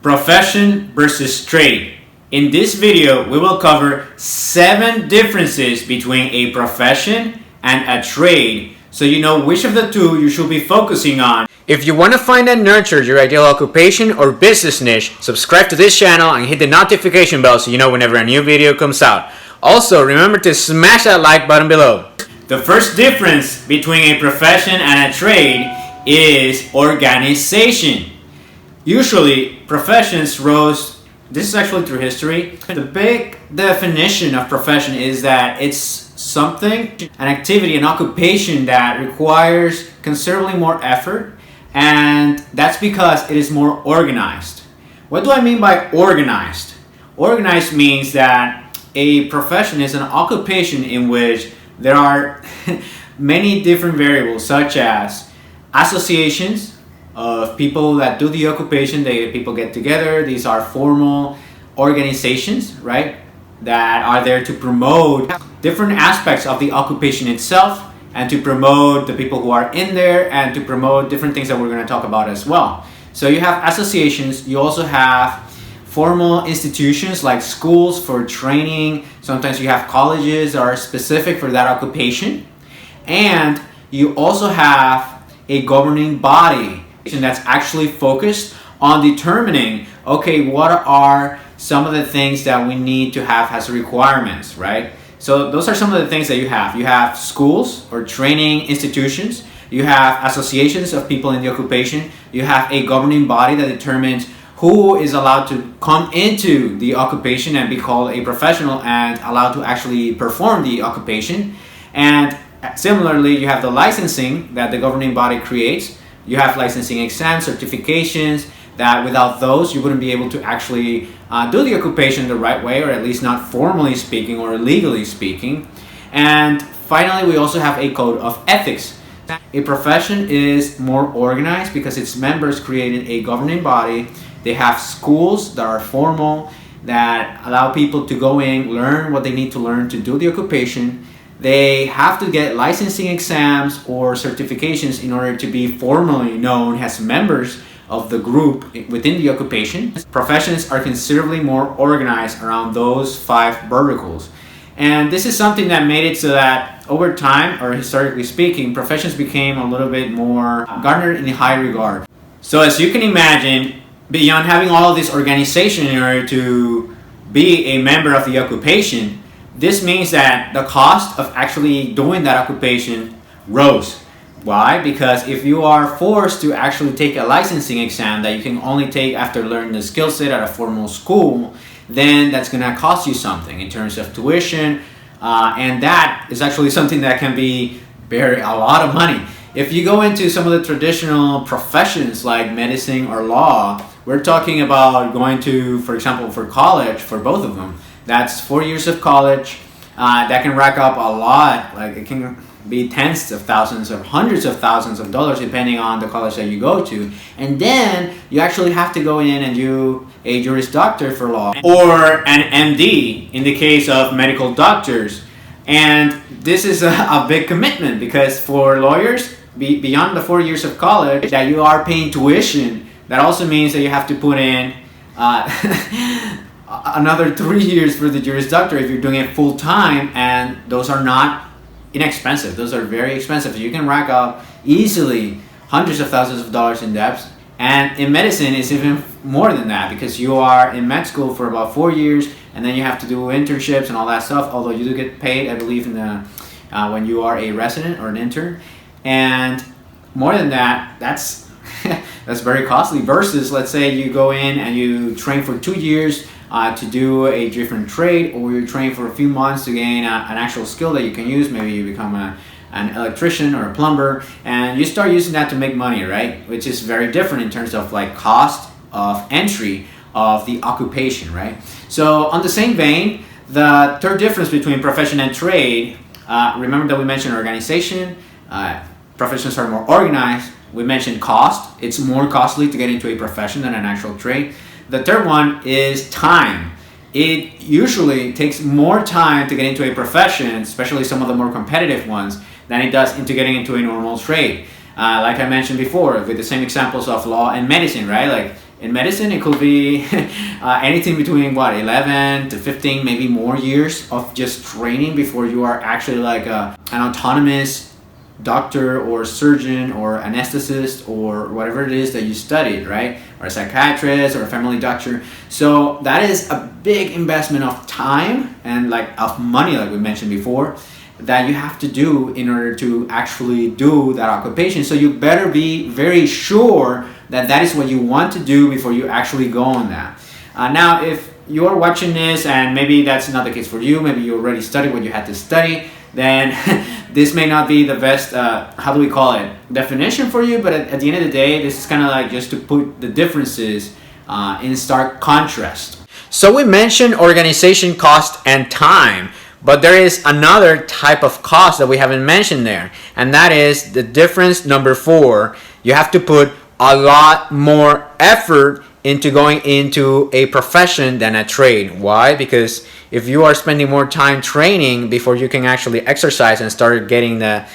Profession versus trade. In this video, we will cover 7 differences between a profession and a trade, so you know which of the two you should be focusing on. If you want to find and nurture your ideal occupation or business niche, subscribe to this channel and hit the notification bell so you know whenever a new video comes out. Also, remember to smash that like button below. The first difference between a profession and a trade is organization. Usually, professions rose, this is actually through history. The big definition of profession is that it's something, an activity, an occupation that requires considerably more effort, and that's because it is more organized. What do I mean by organized? Organized means that a profession is an occupation in which there are many different variables, such as associations of people that do the occupation. People get together. These are formal organizations, right, that are there to promote different aspects of the occupation itself and to promote the people who are in there and to promote different things that we're going to talk about as well. So you have associations. You also have formal institutions like schools for training. Sometimes you have colleges that are specific for that occupation. And you also have a governing body that's actually focused on determining, okay, what are some of the things that we need to have as requirements, right? So those are some of the things that you have. You have schools or training institutions. You have associations of people in the occupation. You have a governing body that determines who is allowed to come into the occupation and be called a professional and allowed to actually perform the occupation. And similarly, you have the licensing that the governing body creates. You have licensing exams, certifications, that without those you wouldn't be able to actually do the occupation the right way, or at least not formally speaking or legally speaking. And finally, we also have a code of ethics. A profession is more organized because its members created a governing body. They have schools that are formal, that allow people to go in, learn what they need to learn to do the occupation. They have to get licensing exams or certifications in order to be formally known as members of the group within the occupation. Professions are considerably more organized around those 5 verticals. And this is something that made it so that over time, or historically speaking, professions became a little bit more garnered in high regard. So as you can imagine, beyond having all of this organization in order to be a member of the occupation, this means that the cost of actually doing that occupation rose. Why? Because if you are forced to actually take a licensing exam that you can only take after learning the skill set at a formal school, then that's going to cost you something in terms of tuition, and that is actually something that can be a lot of money. If you go into some of the traditional professions like medicine or law, we're talking about going to, for example, for college, for both of them. That's 4 years of college. That can rack up a lot. Like, it can be tens of thousands or hundreds of thousands of dollars depending on the college that you go to. And then you actually have to go in and do a Juris Doctor for law, or an MD in the case of medical doctors. And this is a big commitment because for lawyers, beyond the 4 years of college that you are paying tuition, that also means that you have to put in another 3 years for the Juris Doctor if you're doing it full time, and those are not inexpensive. Those are very expensive. You can rack up easily hundreds of thousands of dollars in debts. And in medicine, it's even more than that because you are in med school for about 4 years, and then you have to do internships and all that stuff. Although you do get paid, I believe, in the when you are a resident or an intern. And more than that, that's that's very costly. Versus, let's say you go in and you train for 2 years to do a different trade, or you train for a few months to gain an actual skill that you can use. Maybe you become an electrician or a plumber, and you start using that to make money, right? Which is very different in terms of like cost of entry of the occupation, right? So on the same vein, the third difference between profession and trade, remember that we mentioned organization. Professions are more organized. We mentioned cost. It's more costly to get into a profession than an actual trade. The third one is time. It usually takes more time to get into a profession, especially some of the more competitive ones, than it does into getting into a normal trade. Like I mentioned before, with the same examples of law and medicine, right? Like In medicine, it could be anything between 11 to 15, maybe more years of just training before you are actually like an autonomous doctor or surgeon or anesthetist or whatever it is that you studied, right? Or a psychiatrist or a family doctor. So that is a big investment of time and like of money, like we mentioned before, that you have to do in order to actually do that occupation. So you better be very sure that that is what you want to do before you actually go on that. Now, if you're watching this and maybe that's not the case for you, maybe you already studied what you had to study, then this may not be the best, how do we call it, definition for you, but at the end of the day, this is kind of like just to put the differences in stark contrast. So we mentioned organization cost and time, but there is another type of cost that we haven't mentioned there, and that is the difference number 4. You have to put a lot more effort into going into a profession than a trade. Why? Because if you are spending more time training before you can actually exercise and start getting that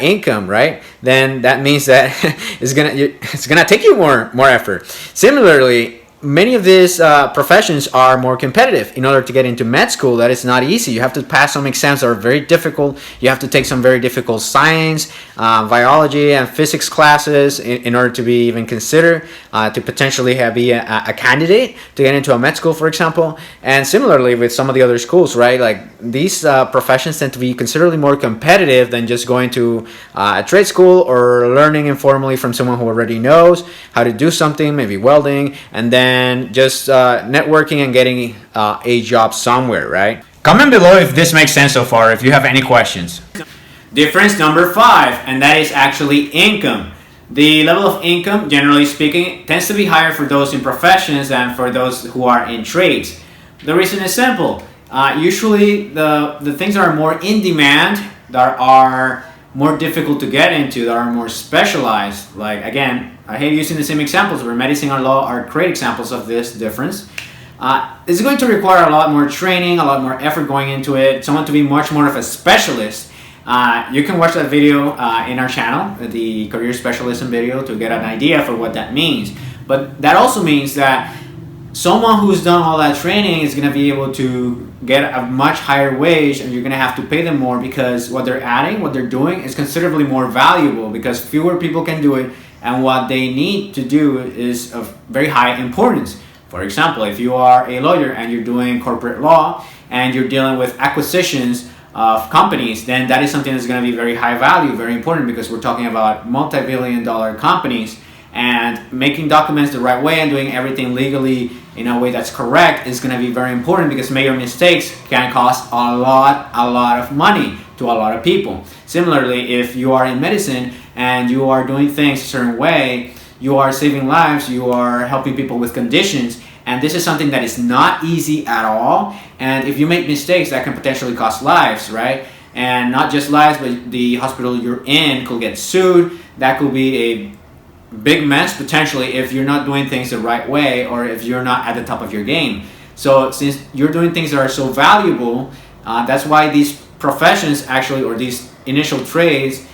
income, right? Then that means that it's gonna take you more effort. Similarly, many of these professions are more competitive. In order to get into med school, that is not easy. You have to pass some exams that are very difficult. You have to take some very difficult science, biology, and physics classes in order to be even considered to potentially be a candidate to get into a med school, for example. And similarly with some of the other schools, right? Like these professions tend to be considerably more competitive than just going to a trade school or learning informally from someone who already knows how to do something, maybe welding, and then just networking and getting a job somewhere, right? Comment below if this makes sense so far, if you have any questions. Difference number 5, and that is actually income. The level of income, generally speaking, tends to be higher for those in professions than for those who are in trades. The reason is simple. Usually the things that are more in demand, that are more difficult to get into, that are more specialized, like again, I hate using the same examples, but medicine and law are great examples of this difference. It's going to require a lot more training, a lot more effort going into it, someone to be much more of a specialist. You can watch that video in our channel, the career specialism video, to get an idea for what that means. But that also means that someone who's done all that training is going to be able to get a much higher wage, and you're going to have to pay them more because what they're adding, what they're doing is considerably more valuable because fewer people can do it, and what they need to do is of very high importance. For example, if you are a lawyer and you're doing corporate law and you're dealing with acquisitions of companies, then that is something that's going to be very high value, very important, because we're talking about multi-billion-dollar companies, and making documents the right way and doing everything legally in a way that's correct is going to be very important, because major mistakes can cost a lot of money to a lot of people. Similarly, if you are in medicine and you are doing things a certain way, you are saving lives, you are helping people with conditions, and this is something that is not easy at all. And if you make mistakes, that can potentially cost lives, right? And not just lives, but the hospital you're in could get sued. That could be a big mess potentially if you're not doing things the right way, or if you're not at the top of your game. So since you're doing things that are so valuable, that's why these professions actually, or these initial trades,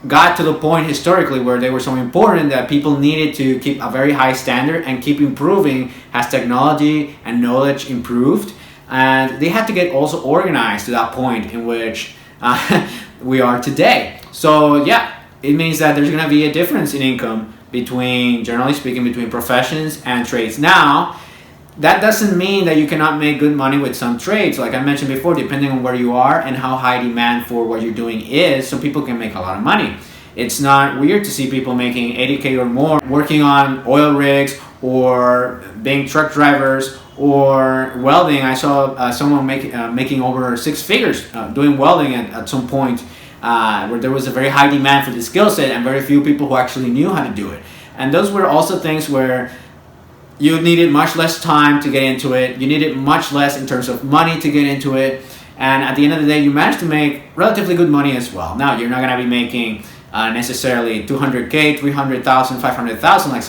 got to the point historically where they were so important that people needed to keep a very high standard and keep improving as technology and knowledge improved. And they had to get also organized to that point in which we are today. So yeah, it means that there's going to be a difference in income between, generally speaking, between professions and trades. Now, that doesn't mean that you cannot make good money with some trades. Like I mentioned before, depending on where you are and how high demand for what you're doing is, some people can make a lot of money. It's not weird to see people making 80K or more working on oil rigs or being truck drivers or welding. I saw someone making over 6 figures doing welding at some point where there was a very high demand for the skill set and very few people who actually knew how to do it. And those were also things where you needed much less time to get into it. You needed much less in terms of money to get into it. And at the end of the day, you managed to make relatively good money as well. Now, you're not going to be making necessarily 200K, 300,000, 500,000 like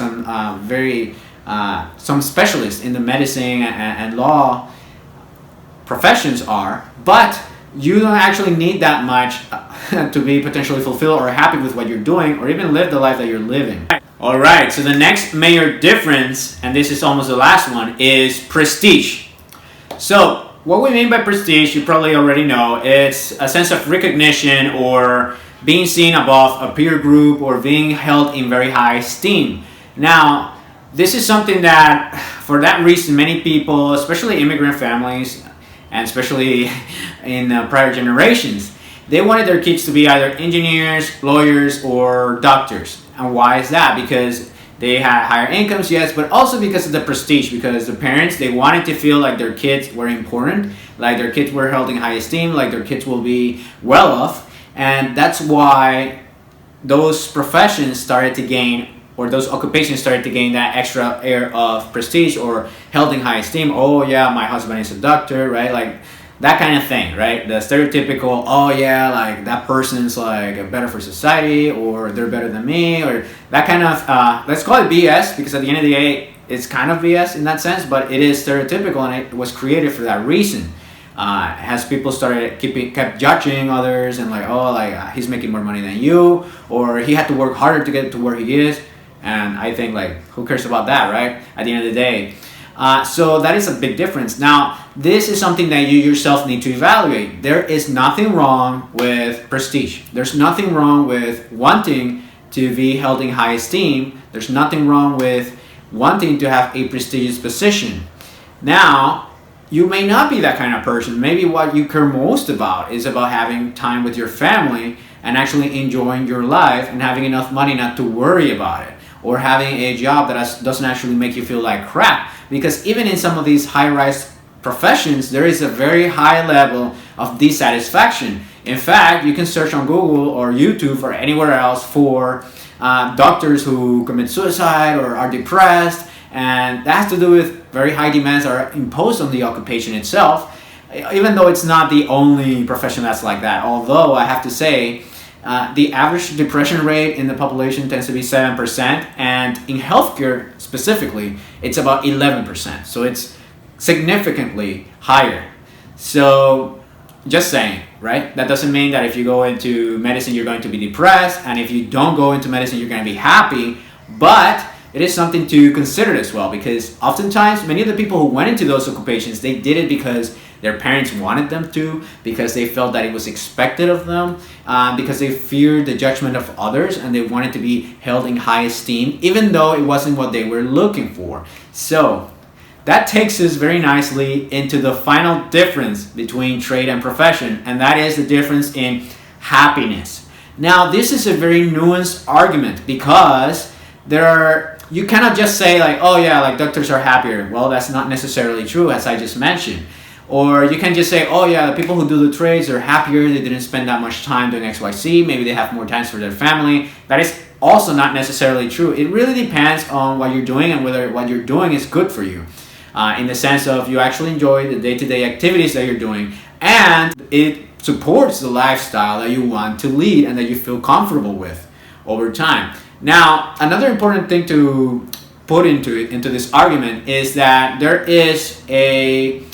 some specialists in the medicine and law professions are. But you don't actually need that much to be potentially fulfilled or happy with what you're doing, or even live the life that you're living. All right, so the next major difference, and this is almost the last one, is prestige. So what we mean by prestige, you probably already know. It's a sense of recognition or being seen above a peer group or being held in very high esteem. Now, this is something that, for that reason, many people, especially immigrant families, and especially in prior generations, they wanted their kids to be either engineers, lawyers, or doctors. And why is that? Because they had higher incomes, yes, but also because of the prestige, because the parents, they wanted to feel like their kids were important, like their kids were held in high esteem, like their kids will be well off. And that's why those professions started to gain, or those occupations started to gain that extra air of prestige or held in high esteem. Oh yeah, my husband is a doctor, right? Like that kind of thing, right? The stereotypical, oh yeah, like that person's like better for society, or they're better than me, or that kind of, let's call it BS, because at the end of the day, it's kind of BS in that sense, but it is stereotypical, and it was created for that reason. As people kept judging others and like, oh, like he's making more money than you, or he had to work harder to get to where he is. And I think, like, who cares about that, right? At the end of the day. So that is a big difference. Now, this is something that you yourself need to evaluate. There is nothing wrong with prestige. There's nothing wrong with wanting to be held in high esteem. There's nothing wrong with wanting to have a prestigious position. Now, you may not be that kind of person. Maybe what you care most about is about having time with your family and actually enjoying your life and having enough money not to worry about it, or having a job that doesn't actually make you feel like crap. Because even in some of these high-rise professions, there is a very high level of dissatisfaction. In fact, you can search on Google or YouTube or anywhere else for doctors who commit suicide or are depressed, and that has to do with very high demands that are imposed on the occupation itself, even though it's not the only profession that's like that. Although I have to say, the average depression rate in the population tends to be 7%, and in healthcare specifically, it's about 11%. So it's significantly higher. So just saying, right? That doesn't mean that if you go into medicine, you're going to be depressed, and if you don't go into medicine, you're going to be happy. But it is something to consider as well, because oftentimes many of the people who went into those occupations, they did it because their parents wanted them to, because they felt that it was expected of them, because they feared the judgment of others, and they wanted to be held in high esteem, even though it wasn't what they were looking for. So that takes us very nicely into the final difference between trade and profession, and that is the difference in happiness. Now, this is a very nuanced argument, because you cannot just say like, oh yeah, like doctors are happier. Well, that's not necessarily true, as I just mentioned. Or you can just say, oh yeah, the people who do the trades are happier, they didn't spend that much time doing XYZ, maybe they have more time for their family. That is also not necessarily true. It really depends on what you're doing and whether what you're doing is good for you. In the sense of you actually enjoy the day-to-day activities that you're doing, and it supports the lifestyle that you want to lead and that you feel comfortable with over time. Now, another important thing to put into this argument is that there is a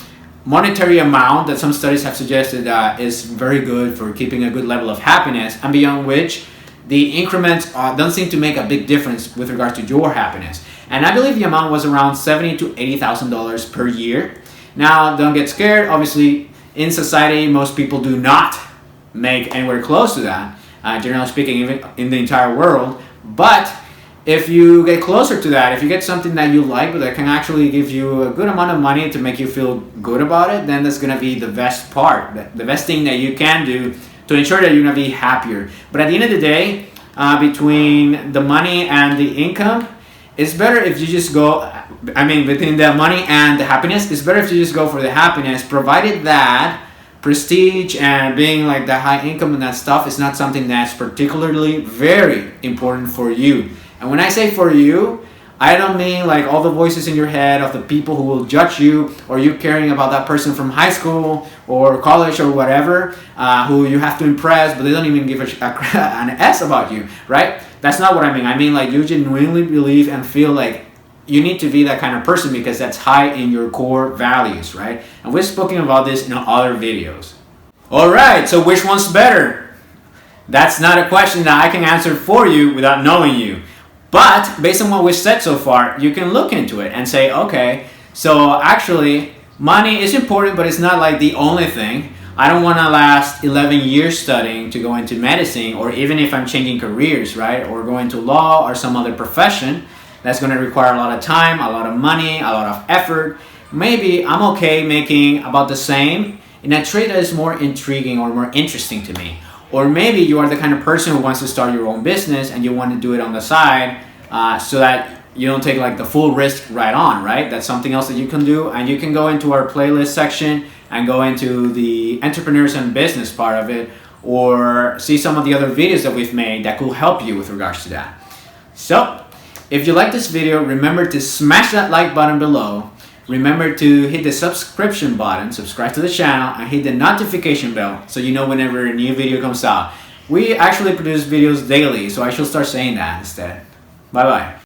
monetary amount that some studies have suggested that is very good for keeping a good level of happiness, and beyond which the increments don't seem to make a big difference with regards to your happiness. And I believe the amount was around $70,000 to $80,000 per year. Now, don't get scared. Obviously, in society, most people do not make anywhere close to that, generally speaking, even in the entire world. But if you get closer to that, if you get something that you like, but that can actually give you a good amount of money to make you feel good about it, then that's going to be the best part, the best thing that you can do to ensure that you're going to be happier. But at the end of the day, between the money and the income, it's better if you just go, between the money and the happiness, it's better if you just go for the happiness, provided that prestige and being like the high income and that stuff is not something that's particularly very important for you. And when I say for you, I don't mean like all the voices in your head of the people who will judge you, or you caring about that person from high school or college or whatever, who you have to impress, but they don't even give an S about you, right? That's not what I mean. I mean like you genuinely believe and feel like you need to be that kind of person because that's high in your core values, right? And we've spoken about this in other videos. All right, so which one's better? That's not a question that I can answer for you without knowing you. But based on what we've said so far, you can look into it and say, okay, so actually money is important, but it's not like the only thing. I don't want to last 11 years studying to go into medicine, or even if I'm changing careers, right? Or going to law or some other profession, that's going to require a lot of time, a lot of money, a lot of effort. Maybe I'm okay making about the same in a trade that is more intriguing or more interesting to me. Or maybe you are the kind of person who wants to start your own business and you want to do it on the side, so that you don't take like the full risk right on, right? That's something else that you can do. And you can go into our playlist section and go into the entrepreneurs and business part of it, or see some of the other videos that we've made that could help you with regards to that. So if you like this video, remember to smash that like button below. Remember to hit the subscription button, subscribe to the channel, and hit the notification bell so you know whenever a new video comes out. We actually produce videos daily, so I should start saying that instead. Bye bye.